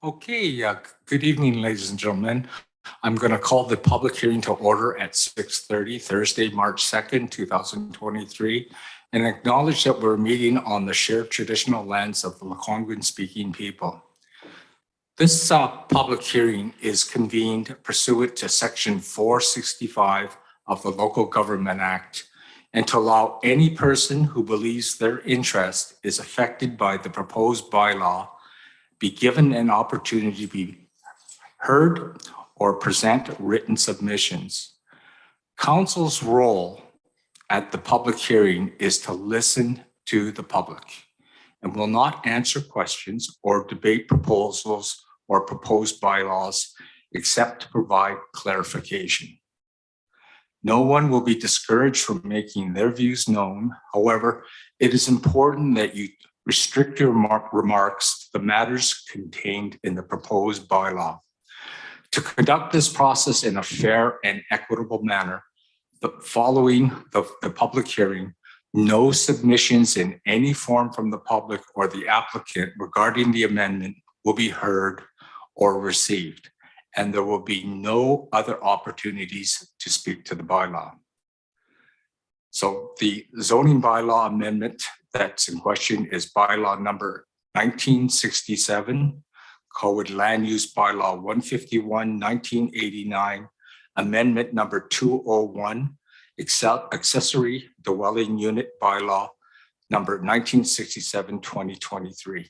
Okay, good evening, ladies and gentlemen. I'm going to call the public hearing to order at 6:30 Thursday, March 2nd, 2023, and acknowledge that we're meeting on the shared traditional lands of the Lekwungen-speaking people. This public hearing is convened pursuant to Section 465 of the Local Government Act and to allow any person who believes their interest is affected by the proposed bylaw be given an opportunity to be heard or present written submissions. Council's role at the public hearing is to listen to the public and will not answer questions or debate proposals or proposed bylaws except to provide clarification. No one will be discouraged from making their views known. However, it is important that you restrict your remarks to the matters contained in the proposed bylaw. To conduct this process in a fair and equitable manner, following the public hearing, no submissions in any form from the public or the applicant regarding the amendment will be heard or received, and there will be no other opportunities to speak to the bylaw. So the zoning bylaw amendment that's in question is bylaw number 1967, Code Land Use Bylaw 151, 1989, amendment number 201, accessory dwelling unit bylaw number 1967, 2023.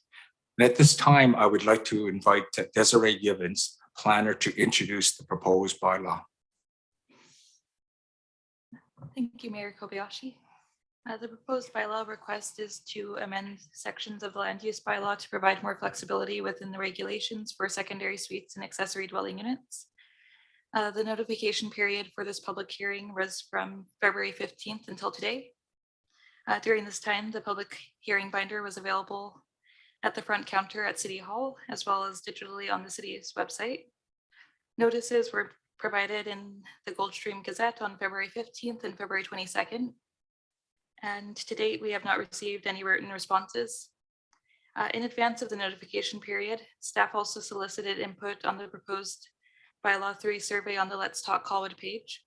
And at this time, I would like to invite Desiree Givens, planner, to introduce the proposed bylaw. Thank you, Mayor Kobayashi. The proposed bylaw request is to amend sections of the land use bylaw to provide more flexibility within the regulations for secondary suites and accessory dwelling units. The notification period for this public hearing was from February 15th until today. During this time, the public hearing binder was available at the front counter at City Hall, as well as digitally on the city's website. Notices were provided in the Goldstream Gazette on February 15th and February 22nd. And to date, we have not received any written responses. In advance of the notification period, staff also solicited input on the proposed bylaw 3 survey on the Let's Talk Colwood page.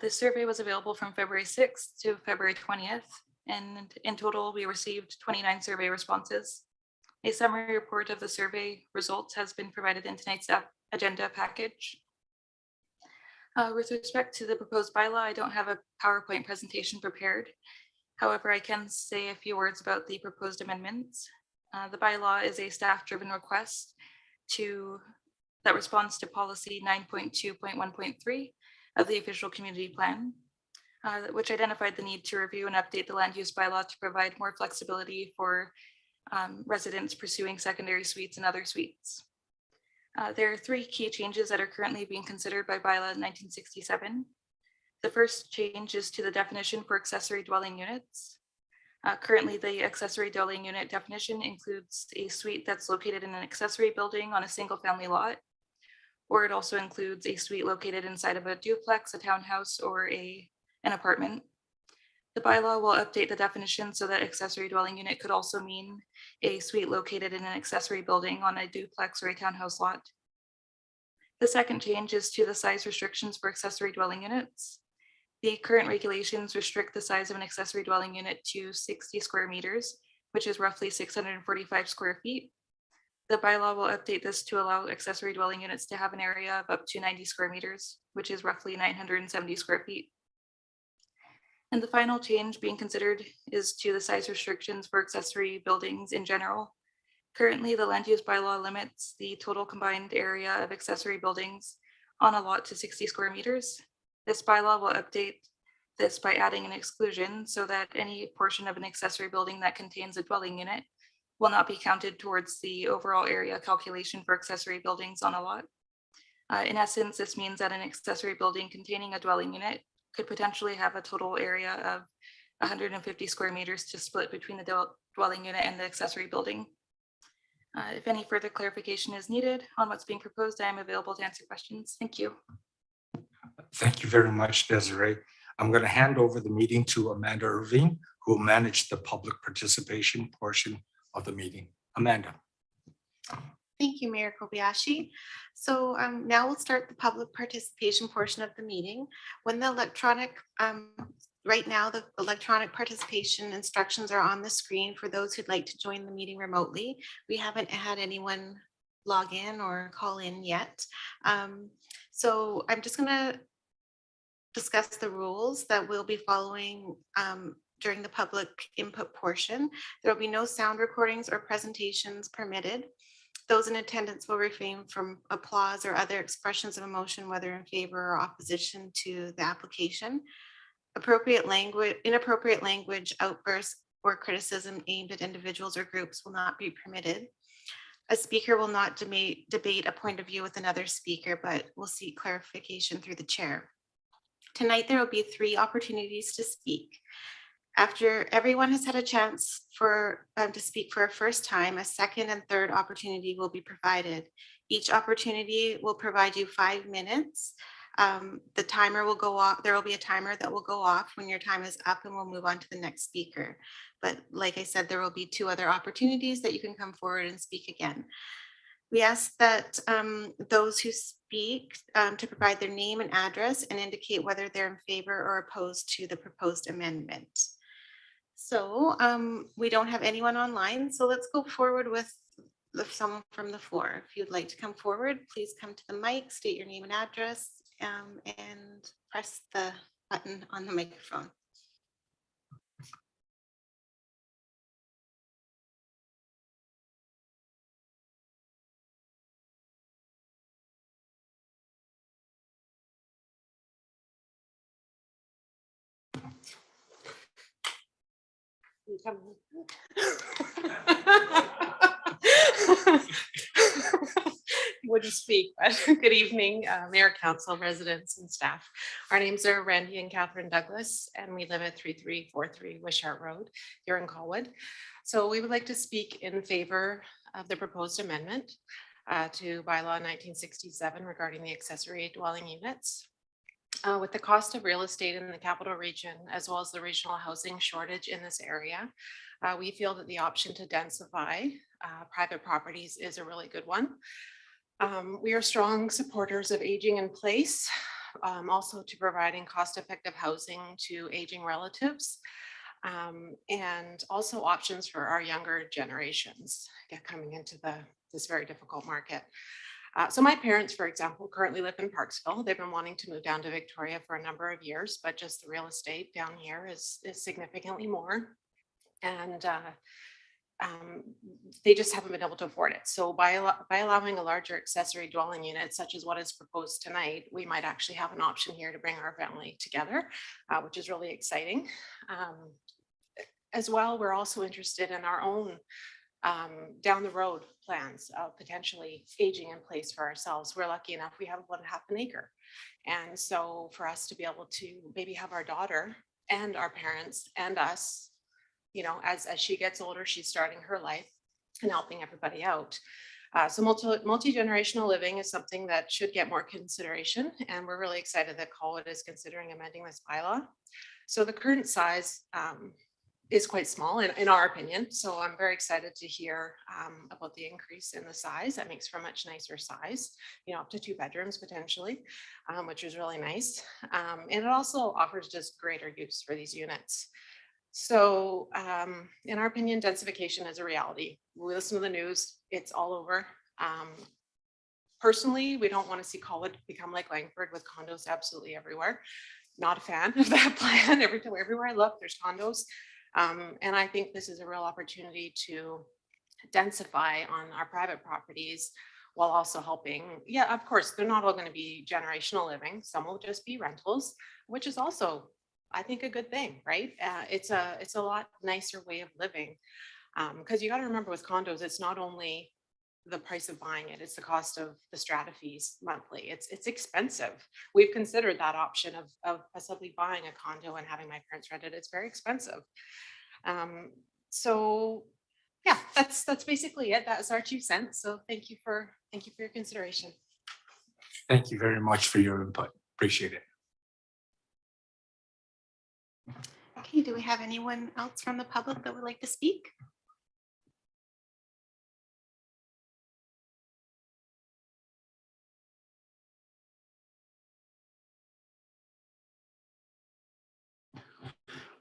This survey was available from February 6th to February 20th, and in total, we received 29 survey responses. A summary report of the survey results has been provided in tonight's agenda package. With respect to the proposed bylaw, I don't have a PowerPoint presentation prepared. However, I can say a few words about the proposed amendments. The bylaw is a staff-driven request that responds to policy 9.2.1.3 of the official community plan, which identified the need to review and update the land use bylaw to provide more flexibility for residents pursuing secondary suites and other suites. There are 3 key changes that are currently being considered by bylaw 1967. The first change is to the definition for accessory dwelling units. Currently, the accessory dwelling unit definition includes a suite that's located in an accessory building on a single family lot, or it also includes a suite located inside of a duplex, a townhouse, or an apartment. The bylaw will update the definition so that accessory dwelling unit could also mean a suite located in an accessory building on a duplex or a townhouse lot. The second change is to the size restrictions for accessory dwelling units. The current regulations restrict the size of an accessory dwelling unit to 60 square meters, which is roughly 645 square feet. The bylaw will update this to allow accessory dwelling units to have an area of up to 90 square meters, which is roughly 970 square feet. And the final change being considered is to the size restrictions for accessory buildings in general. Currently, the land use bylaw limits the total combined area of accessory buildings on a lot to 60 square meters. This bylaw will update this by adding an exclusion so that any portion of an accessory building that contains a dwelling unit will not be counted towards the overall area calculation for accessory buildings on a lot. In essence, this means that an accessory building containing a dwelling unit could potentially have a total area of 150 square meters to split between the dwelling unit and the accessory building. If any further clarification is needed on what's being proposed, I am available to answer questions. Thank you. Thank you very much, Desiree. I'm going to hand over the meeting to Amanda Irving, who will manage the public participation portion of the meeting. Amanda. Thank you, Mayor Kobayashi. So now we'll start the public participation portion of the meeting. When the right now, the electronic participation instructions are on the screen for those who'd like to join the meeting remotely. We haven't had anyone log in or call in yet. So I'm just gonna discuss the rules that we'll be following during the public input portion. There will be no sound recordings or presentations permitted. Those in attendance will refrain from applause or other expressions of emotion, whether in favor or opposition to the application. Inappropriate language, outbursts, or criticism aimed at individuals or groups will not be permitted. A speaker will not debate a point of view with another speaker, but will seek clarification through the chair. Tonight, there will be 3 opportunities to speak. After everyone has had a chance to speak for a first time, a second and third opportunity will be provided. Each opportunity will provide you 5 minutes. The timer will go off. There will be a timer that will go off when your time is up, and we'll move on to the next speaker. But like I said, there will be 2 other opportunities that you can come forward and speak again. We ask that those who speak to provide their name and address and indicate whether they're in favor or opposed to the proposed amendment. So we don't have anyone online, so let's go forward with someone from the floor. If you'd like to come forward, please come to the mic, state your name and address, and press the button on the microphone. Wouldn't speak, but good evening, Mayor, Council, residents, and staff. Our names are Randy and Catherine Douglas, and we live at 3343 Wishart Road here in Colwood. So we would like to speak in favor of the proposed amendment to bylaw 1967 regarding the accessory dwelling units. With the cost of real estate in the capital region, as well as the regional housing shortage in this area, we feel that the option to densify private properties is a really good one. We are strong supporters of aging in place, also to providing cost-effective housing to aging relatives, and also options for our younger generations coming into this very difficult market. So my parents, for example, currently live in Parksville. They've been wanting to move down to Victoria for a number of years, but just the real estate down here is significantly more. And they just haven't been able to afford it. So by allowing a larger accessory dwelling unit, such as what is proposed tonight, we might actually have an option here to bring our family together, which is really exciting. As well, we're also interested in our own down the road plans of potentially aging in place for ourselves. We're lucky enough, we have about half an acre. And so for us to be able to maybe have our daughter and our parents and us, you know, as she gets older, she's starting her life and helping everybody out. So multi-generational living is something that should get more consideration. And we're really excited that Colwood is considering amending this bylaw. So the current size is quite small in our opinion. So I'm very excited to hear about the increase in the size. That makes for a much nicer size, you know, up to 2 bedrooms potentially, which is really nice. And it also offers just greater use for these units. So in our opinion, densification is a reality. We listen to the news, it's all over. Personally, we don't want to see Colwood become like Langford with condos absolutely everywhere. Not a fan of that plan. Everywhere I look, there's condos. And I think this is a real opportunity to densify on our private properties while also helping. Yeah, of course, they're not all going to be generational living. Some will just be rentals, which is also, I think, a good thing, right? It's a lot nicer way of living because you got to remember with condos, it's not only the price of buying it, it's the cost of the strata fees monthly. It's expensive. We've considered that option of possibly buying a condo and having my parents rent it. It's very expensive. So yeah, that's basically it. That's our 2 cents. So thank you for your consideration. Thank you very much for your input. Appreciate it. Okay, do we have anyone else from the public that would like to speak?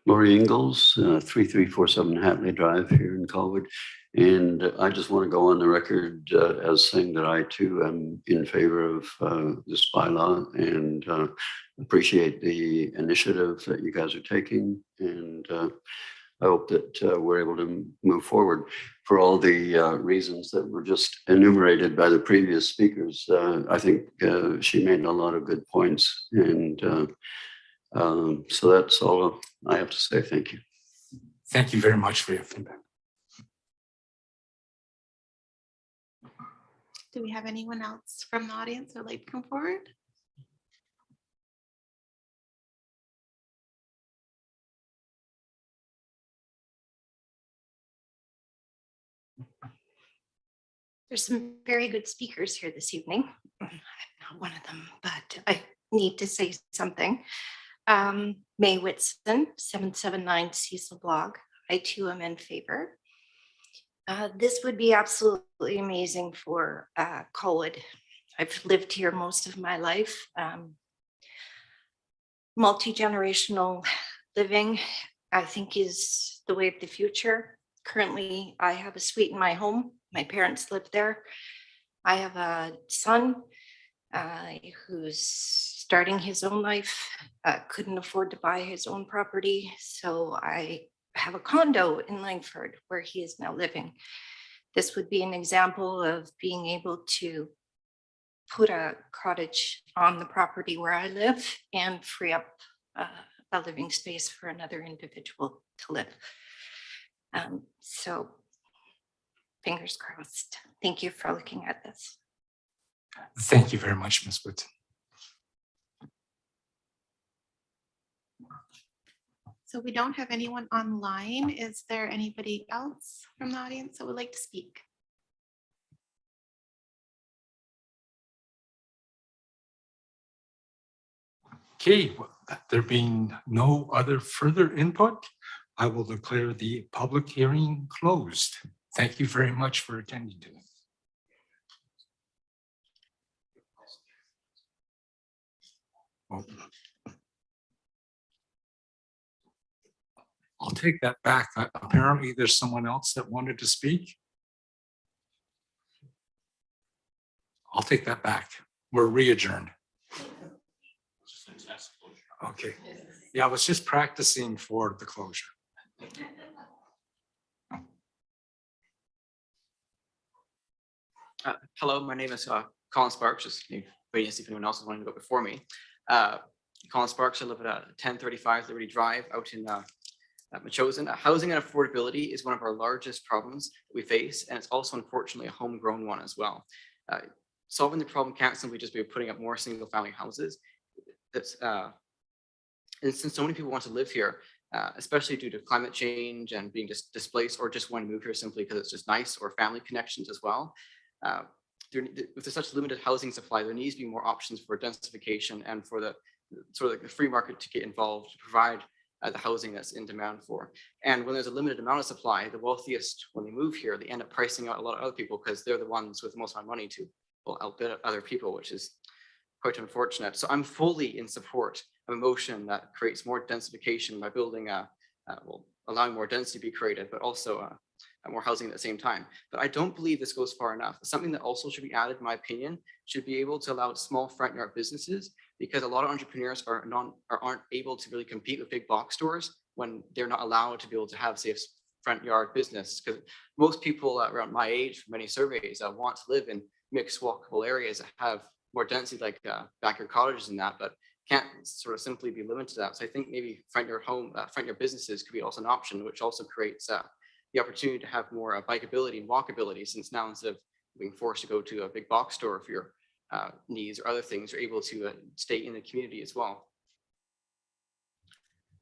Laurie Ingalls, 3347 Hatley Drive here in Colwood. And I just want to go on the record as saying that I too am in favor of this bylaw and appreciate the initiative that you guys are taking. And I hope that we're able to move forward for all the reasons that were just enumerated by the previous speakers. I think she made a lot of good points. And so that's all I have to say. Thank you. Thank you very much for your feedback. Do we have anyone else from the audience who would like to come forward? There's some very good speakers here this evening. I'm not one of them, but I need to say something. May Whitson, 779 Cecil Blog. I too am in favor. This would be absolutely amazing for Colwood. I've lived here most of my life. Multi-generational living, I think, is the way of the future. Currently, I have a suite in my home. My parents live there. I have a son who's starting his own life, couldn't afford to buy his own property. So I have a condo in Langford where he is now living. This would be an example of being able to put a cottage on the property where I live and free up a living space for another individual to live. So fingers crossed. Thank you for looking at this. Thank you very much, Ms. Whitson. So we don't have anyone online. Is there anybody else from the audience that would like to speak? Okay, well, there being no other further input, I will declare the public hearing closed. Thank you very much for attending today. Oh. I'll take that back. Apparently there's someone else that wanted to speak. I'll take that back. We're re-adjourned. Okay. Yeah, I was just practicing for the closure. Hello, my name is Colin Sparks, just waiting to see if anyone else is wanting to go before me. Colin Sparks, I live at 1035 Liberty Drive out in Metchosin. Housing and affordability is one of our largest problems that we face, and it's also unfortunately a homegrown one as well. Solving the problem can't simply just be putting up more single family houses. And since so many people want to live here, especially due to climate change and being displaced or just want to move here simply because it's just nice, or family connections as well. With such limited housing supply, there needs to be more options for densification and for the sort of the free market to get involved to provide the housing that's in demand for. And when there's a limited amount of supply, the wealthiest, when they move here, they end up pricing out a lot of other people because they're the ones with the most amount of money to outbid other people, which is quite unfortunate. So I'm fully in support of a motion that creates more densification by building allowing more density to be created, but also more housing at the same time. But I don't believe this goes far enough. Something that also should be added, in my opinion, should be able to allow small front yard businesses, because a lot of entrepreneurs aren't able to really compete with big box stores when they're not allowed to be able to have, say, a front yard business. Because most people around my age, from many surveys, want to live in mixed walkable areas that have more density, like backyard cottages and that, but can't sort of simply be limited to that. So I think maybe front yard businesses could be also an option, which also creates the opportunity to have more bikeability and walkability, since now instead of being forced to go to a big box store for your needs or other things, you're able to stay in the community as well.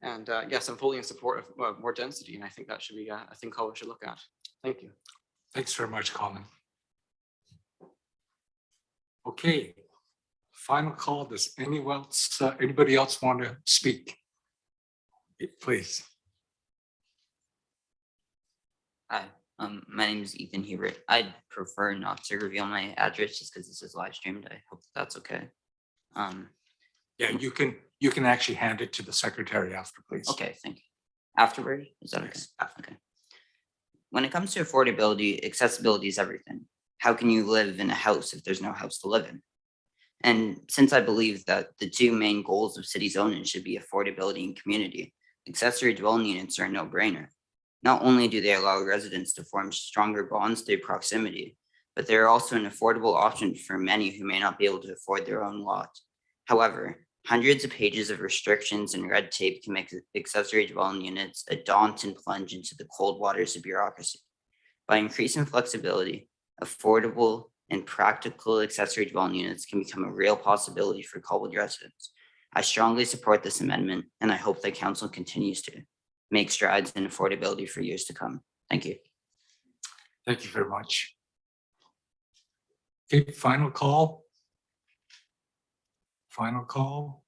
And yes, I'm fully in support of more density, and I think that should be a thing Colwood should look at. Thank you. Thanks very much, Colin. Okay, final call. Does anybody else want to speak? Please. Hi, my name is Ethan Hebert. I'd prefer not to reveal my address just because this is live streamed. I hope that's okay. Yeah, you can actually hand it to the secretary after, please. Okay, thank you. afterward? Is that okay? Okay. When it comes to affordability, accessibility is everything. How can you live in a house if there's no house to live in? And since I believe that the two main goals of city zoning should be affordability and community, accessory dwelling units are a no-brainer. Not only do they allow residents to form stronger bonds through proximity, but they're also an affordable option for many who may not be able to afford their own lot. However, hundreds of pages of restrictions and red tape can make accessory dwelling units a daunting plunge into the cold waters of bureaucracy. By increasing flexibility, affordable and practical accessory dwelling units can become a real possibility for Colwood residents. I strongly support this amendment, and I hope that council continues to make strides in affordability for years to come. Thank you. Thank you very much. Okay, final call. Final call.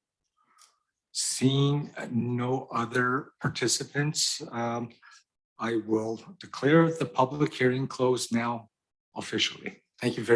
Seeing no other participants, I will declare the public hearing closed now officially. Thank you very